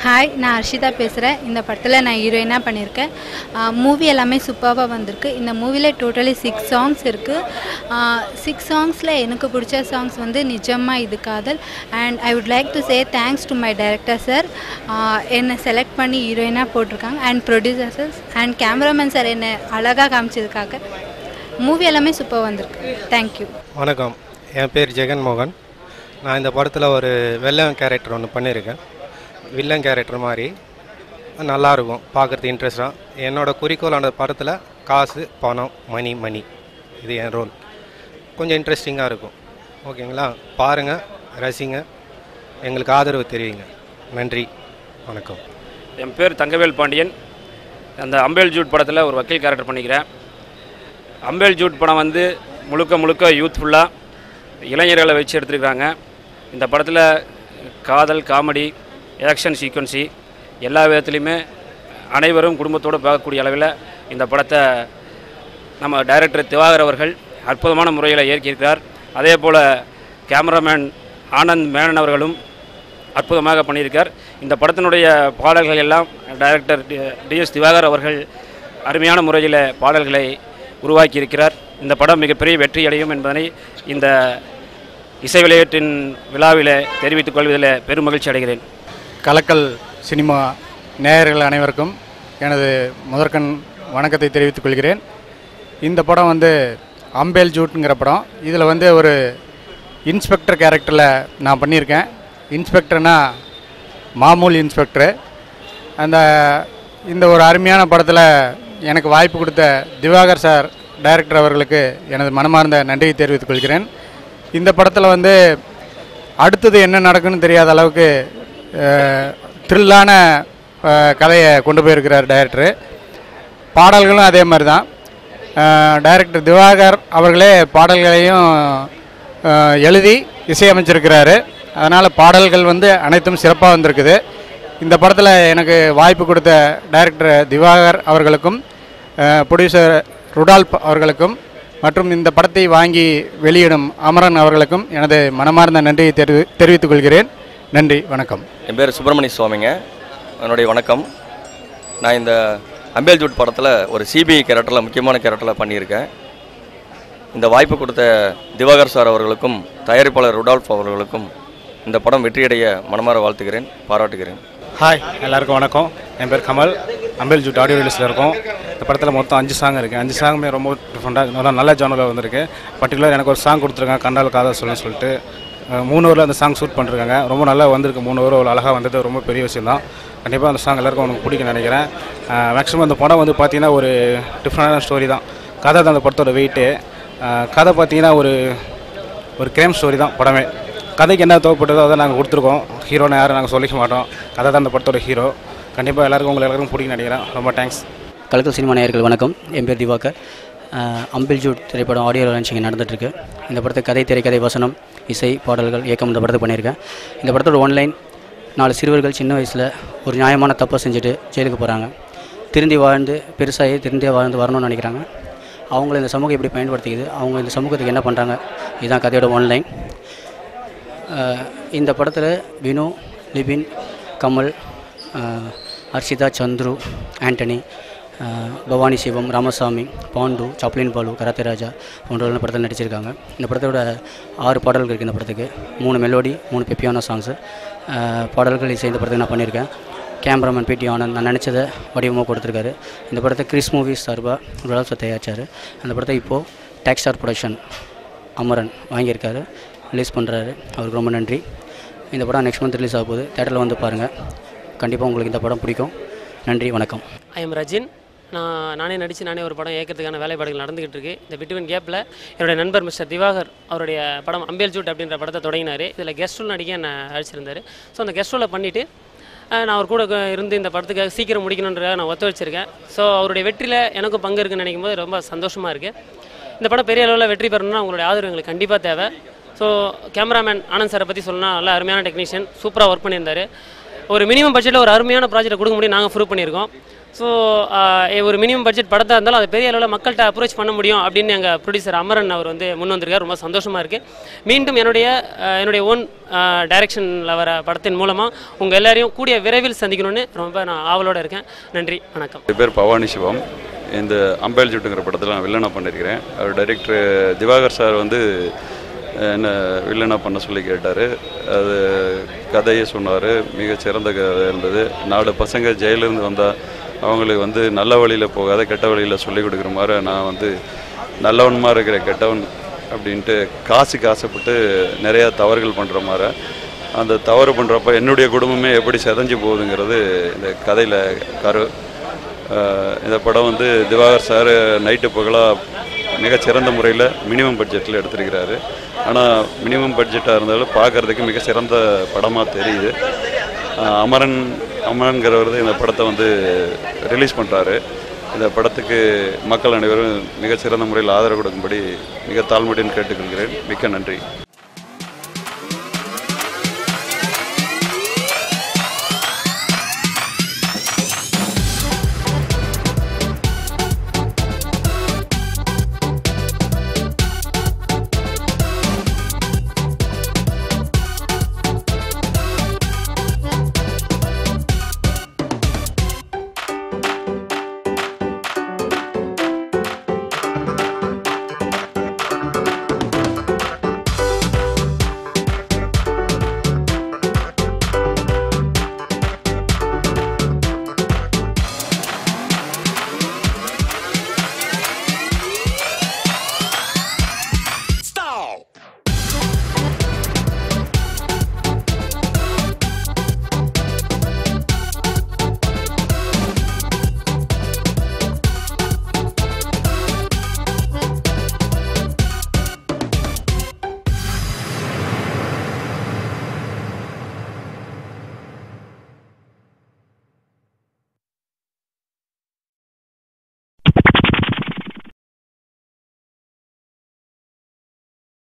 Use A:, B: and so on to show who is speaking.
A: Hi, நான் ஹர்ஷிதா பேசுகிறேன். இந்த படத்தில் நான் ஹீரோயினாக பண்ணியிருக்கேன். மூவி எல்லாமே சூப்பராக வந்திருக்கு. இந்த மூவியில் டோட்டலி 6 சாங்ஸ் இருக்குது. 6 சாங்ஸில் எனக்கு பிடிச்ச சாங்ஸ் வந்து நிஜமாக இது காதல். And I would like to say thanks to my director sir. என்னை செலக்ட் பண்ணி ஹீரோயினாக போட்டிருக்காங்க. And producers and cameraman sir என்னை அழகாக காமிச்சதுக்காக. மூவி எல்லாமே சூப்பராக வந்திருக்கு. தேங்க்யூ.
B: வணக்கம், என் பேர் ஜெகன் மோகன். நான் இந்த படத்தில் ஒரு வெள்ளம் கேரக்டர் ஒன்று பண்ணியிருக்கேன். வில்லன் கேரக்டர் மாதிரி நல்லாயிருக்கும், பார்க்குறது இன்ட்ரெஸ்டாக. என்னோடய குறிக்கோள் அந்த படத்தில் காசு, பணம், மணி இது என் ரோல். கொஞ்சம் இன்ட்ரெஸ்டிங்காக இருக்கும். ஓகேங்களா? பாருங்கள், ரசிங்க, எங்களுக்கு ஆதரவு தெரிவிங்க. நன்றி, வணக்கம்.
C: என் பேர் தங்கவேல் பாண்டியன். அந்த அம்பேல் ஜூட் படத்தில் ஒரு வக்கீல் கேரக்டர் பண்ணிக்கிறேன். அம்பேல் ஜூட் படம் வந்து முழுக்க யூத்ஃபுல்லாக இளைஞர்களை வச்சு எடுத்துருக்காங்க. இந்த படத்தில் காதல், காமெடி, ஆக்ஷன் சீக்வன்சி எல்லா விதத்துலையுமே அனைவரும் குடும்பத்தோடு பார்க்கக்கூடிய அளவில் இந்த படத்தை நம்ம டைரக்டர் திவாகர் அவர்கள் அற்புதமான முறையில் இயக்கியிருக்கிறார். அதே போல் கேமராமேன் ஆனந்த் மேனன் அவர்களும் அற்புதமாக பண்ணியிருக்கார். இந்த படத்தினுடைய பாடல்கள் எல்லாம் டைரக்டர் டிஎஸ் திவாகர் அவர்கள் அருமையான முறையில் பாடல்களை உருவாக்கியிருக்கிறார். இந்த படம் மிகப்பெரிய வெற்றி அடையும் என்பதனை இந்த இசை விளையாட்டின் விழாவில் தெரிவித்துக் கொள்வதில் பெரும் மகிழ்ச்சி அடைகிறேன்.
D: கலக்கல் சினிமா நேயர்கள் அனைவருக்கும் எனது முதற்கண் வணக்கத்தை தெரிவித்துக் கொள்கிறேன். இந்த படம் வந்து அம்பேல் ஜூட்டுங்கிற படம். இதில் வந்து ஒரு இன்ஸ்பெக்டர் கேரக்டரில் நான் பண்ணியிருக்கேன். இன்ஸ்பெக்டர்னா மாமூல் இன்ஸ்பெக்டரு. இந்த ஒரு அருமையான படத்தில் எனக்கு வாய்ப்பு கொடுத்த திவாகர் சார் டைரக்டர் அவர்களுக்கு எனது மனமார்ந்த நன்றியை தெரிவித்துக் கொள்கிறேன். இந்த படத்தில் வந்து அடுத்தது என்ன நடக்குன்னு தெரியாத அளவுக்கு த்ரில்லான கதையை கொண்டு போயிருக்கிறார் டைரக்டரு. பாடல்களும் அதே மாதிரி தான். டைரக்டர் திவாகர் அவர்களே பாடல்களையும் எழுதி இசையமைச்சிருக்கிறாரு. அதனால் பாடல்கள் வந்து அனைத்தும் சிறப்பாக வந்திருக்குது. இந்த படத்தில் எனக்கு வாய்ப்பு கொடுத்த டைரக்டர் திவாகர் அவர்களுக்கும் ப்ரொடியூசர் ருடால்ப் அவர்களுக்கும் மற்றும் இந்த படத்தை வாங்கி வெளியிடும் அமரன் அவர்களுக்கும் எனது மனமார்ந்த நன்றியை தெரிவித்துக் கொள்கிறேன். நன்றி, வணக்கம்.
E: என் பேர் சுப்பிரமணிய சுவாமிங்க. என்னுடைய வணக்கம். நான் இந்த அம்பேல் ஜூட் படத்தில் ஒரு சிபிஐ கேரக்டரில் முக்கியமான கேரக்டரில் பண்ணியிருக்கேன். இந்த வாய்ப்பு கொடுத்த திவாகர் சார் அவர்களுக்கும் தயாரிப்பாளர் ருடால்ஃப் அவர்களுக்கும் இந்த படம் வெற்றியடைய மனமாற வாழ்த்துகிறேன், பாராட்டுகிறேன்.
F: ஹாய், எல்லாருக்கும் வணக்கம். என் பேர் கமல். அம்பேல் ஜூட் ஆடியோ ரிலீஸில் இருக்கும். இந்த படத்தில் மொத்தம் 5 சாங் இருக்குது. 5 சாங்குமே ரொம்ப டிஃப்ரெண்ட்டாக நல்ல ஜானரில் வந்திருக்கு. பர்டிகுலர் எனக்கு ஒரு சாங் கொடுத்துருக்காங்க, கண்டால் காதல் சொல்லிட்டு 3 ஊரில் அந்த சாங் ஷூட் பண்ணிருக்காங்க. ரொம்ப நல்லா வந்திருக்கு. 3 ஊர் அழகாக வந்தது ரொம்ப பெரிய விஷயம் தான். கண்டிப்பாக அந்த சாங் எல்லாருக்கும் உங்களுக்கு பிடிக்கும்னு நினைக்கிறேன். மேக்ஸிமம் அந்த படம் வந்து பார்த்திங்கன்னா ஒரு டிஃப்ரெண்டான ஸ்டோரி தான். கதை தான் அந்த படத்தோட வெயிட்டு. கதை பார்த்திங்கன்னா ஒரு கிரைம் ஸ்டோரி தான் படமே. கதைக்கு என்ன தேவைப்பட்டதோ அதை நாங்கள் கொடுத்துருக்கோம். ஹீரோனை யாரும் நாங்கள் சொல்லிக்க மாட்டோம். கதை தான் அந்த படத்தோட ஹீரோ. கண்டிப்பாக எல்லாருக்கும் எல்லாருக்கும் பிடிக்கும்னு நினைக்கிறேன். ரொம்ப தேங்க்ஸ்.
G: கலக்கல் சினிமா நேயர்கள் வணக்கம். என் பேர் திவாகர். அம்பேல் ஜூட் திரைப்படம் ஆடியோ லான்ச் இங்கே நடந்துகிட்ருக்கு. இந்த படத்தை கதை, திரைக்கதை, வசனம், இசை, பாடல்கள், இயக்கம் இந்த படத்தை பண்ணியிருக்கேன். இந்த படத்தோட ஒன்லைன், 4 சிறுவர்கள் சின்ன வயசில் ஒரு நியாயமான தப்பை செஞ்சுட்டு ஜெயிலுக்கு போகிறாங்க. திருந்தி வாழ்ந்து பெருசாகி திருந்தியாக வாழ்ந்து வரணும்னு நினைக்கிறாங்க. அவங்கள இந்த சமூகம் எப்படி பயன்படுத்திக்குது, அவங்க இந்த சமூகத்துக்கு என்ன பண்ணுறாங்க, இதுதான் கதையோட ஒன்லைன். இந்த படத்தில் வினு, லிபின், கமல், ஹர்ஷிதா, சந்துரு, ஆண்டனி, பவானி சிவம், ராமசாமி, பாண்டு, சாப்ளின் பாலு, கராத்தே ராஜா போன்றவர்கள் படத்தில் நடிச்சிருக்காங்க. இந்த படத்தோட 6 பாடல்கள் இருக்குது. இந்த படத்துக்கு 3 மெலோடி, 3 பெப்பியானோ சாங்ஸு. பாடல்கள் இசை இந்த படத்துக்கு நான் பண்ணியிருக்கேன். கேமராமேன் பிடி ஆனந்த் நான் நினச்சதை வடிவமாக கொடுத்துருக்காரு. இந்த படத்தை கிறிஸ் மூவிஸ் சார்பாக ருடால்ஃப் தயாரிச்சார். அந்த படத்தை இப்போது டேக்ஸ்டார் ப்ரொடக்ஷன் அமரன் வாங்கியிருக்காரு, ரிலீஸ் பண்ணுறாரு. அவருக்கு ரொம்ப நன்றி. இந்த படம் நெக்ஸ்ட் மந்த் ரிலீஸ் ஆக போகுது. தேட்டரில் வந்து பாருங்கள். கண்டிப்பாக உங்களுக்கு இந்த படம் பிடிக்கும். நன்றி, வணக்கம்.
H: I am Rajin. நானே நடித்து நானே ஒரு படம் இயக்கிறதுக்கான வேலைப்பாடுகள் நடந்துகிட்டு இருக்குது. இந்த பிட்வீன் கேப்பில் என்னுடைய நண்பர் மிஸ்டர் திவாகர் அவருடைய படம் அம்பேல் ஜூட் அப்படின்ற படத்தை தொடங்கினார். இதில் கெஸ்ட் ரோல் நடிக்க என்னை அழைச்சிருந்தார். ஸோ அந்த கெஸ்ட் ரோலை பண்ணிவிட்டு நான் அவர் கூட இருந்து இந்த படத்துக்காக சீக்கிரம் முடிக்கணுன்றதாக நான் ஒத்து வச்சுருக்கேன். ஸோ அவருடைய வெற்றியில் எனக்கும் பங்கு இருக்குன்னு நினைக்கும் போது ரொம்ப சந்தோஷமாக இருக்குது. இந்த படம் பெரிய அளவில் வெற்றி பெறணும்னா உங்களுடைய ஆதரவு எங்களுக்கு கண்டிப்பாக தேவை. ஸோ கேமராமேன் ஆனந்த் சாரை பற்றி சொல்லணும்னா நல்ல அருமையான டெக்னீஷியன், சூப்பராக ஒர்க் பண்ணியிருந்தார். ஒரு மினிமம் பட்ஜெட்டில் ஒரு அருமையான ப்ராஜெக்டை கொடுக்க முடியும் நாங்கள் ப்ரூவ் பண்ணியிருக்கோம். ஸோ ஒரு மினிமம் பட்ஜெட் படத்தாக இருந்தாலும் அதை பெரிய அளவில் மக்கள்கிட்ட அப்ரோச் பண்ண முடியும் அப்படின்னு எங்கள் ப்ரொடியூசர் அமரன் அவர் வந்து முன் வந்திருக்கார். ரொம்ப சந்தோஷமாக இருக்குது. மீண்டும் என்னுடைய ஓன் டைரக்ஷனில் வர படத்தின் மூலமாக உங்கள் எல்லாரையும் கூடிய விரைவில் சந்திக்கணும்னு ரொம்ப நான் ஆவலோடு இருக்கேன். நன்றி, வணக்கம்.
I: என் பேர் பவானி சிவம். இந்த அம்பேல் ஜூட்டுங்கிற படத்தில் நான் வில்லனாக பண்ணியிருக்கிறேன். அவர் டைரக்டர் திவாகர் சார் வந்து என்ன வில்லனாக பண்ண சொல்லி கேட்டார். அது கதையை சொன்னார். மிகச்சிறந்த கதை இருந்தது. 4 பசங்க ஜெயிலிருந்து வந்தால் அவங்களுக்கு வந்து நல்ல வழியில் போகாத கெட்ட வழியில் சொல்லிக் கொடுக்குற மாதிரி நான் வந்து நல்லவன்மா இருக்கிற கெட்டவன் அப்படின்ட்டு காசுக்கு ஆசைப்பட்டு நிறையா தவறுகள் பண்ணுற மாதிரி அந்த தவறு பண்ணுறப்ப என்னுடைய குடும்பமே எப்படி செதஞ்சு போகுதுங்கிறது இந்த கதையில் இந்த படம் வந்து திவாகர் சார் நைட்டு பகலாக மிகச்சிறந்த முறையில் மினிமம் பட்ஜெட்டில் எடுத்திருக்கிறாரு. ஆனால் மினிமம் பட்ஜெட்டாக இருந்தாலும் பார்க்குறதுக்கு மிக சிறந்த படமாக தெரியுது. அமரன்கிறவர் இந்த படத்தை வந்து ரிலீஸ் பண்ணுறாரு. இந்த படத்துக்கு மக்கள் அனைவரும் மிகச்சிறந்த முறையில் ஆதரவு கொடுக்கும்படி மிக தாழ்மையுடன் கேட்டுக்கொள்கிறேன். மிக்க நன்றி.